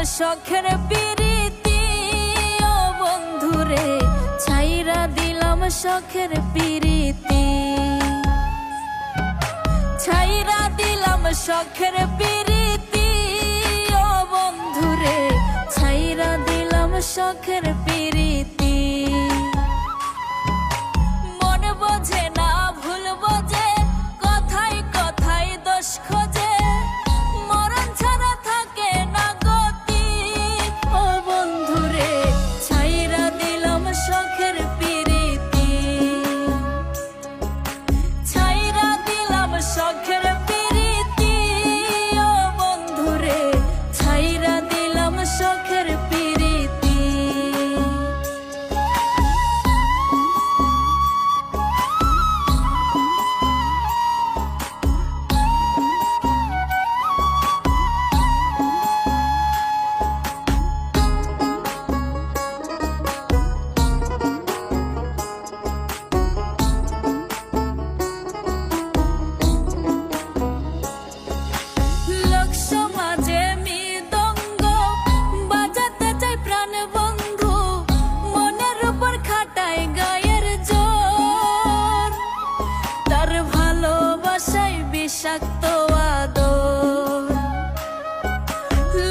শখের পিরিতি ও বন্ধুরে, ছাইরা দিলাম শখের পিরিতি, ছাইরা দিলাম শখের পিরিতি ও বন্ধুরে, ছাইরা দিলাম শখের পিরিতি। মন বোঝে না ভুল বোঝে, কথায় কথায় দোষ খোঁজে, মরণ ছাড়া থাকে না গতি ও বন্ধুরে, ছাইরা দিলাম শখের পিরিতি, ছাইরা দিলাম শখের পিরিতি ও বন্ধুরে, ছাইরা দিলাম শখের পিরিতি। বিষাক্ত আদর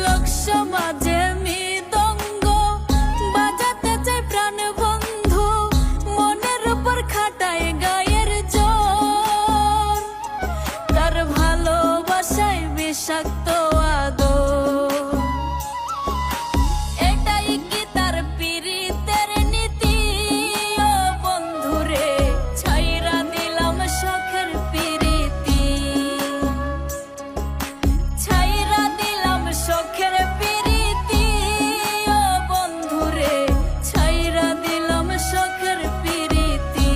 লোক সমাজে মৃদঙ্গ বাজাতে চাই প্রাণ বন্ধু, মনের উপর খাটায় গায়ের জোর, তার ভালোবাসায় বিষাক্ত আদর। এটাই কি তার পিরিতের নীতি ও বন্ধুরে, ছাইরা দিলাম শখের পিরিতি, ছাইরা দিলাম শখের পিরিতি ও বন্ধুরে, ছাইরা দিলাম শখের পিরিতি।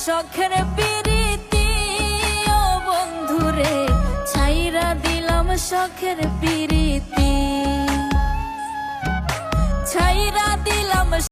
শখের পিরিতি ও বন্ধুরে, ছাইরা দিলাম শখের পিরিতি, ছাইরা দিলাম।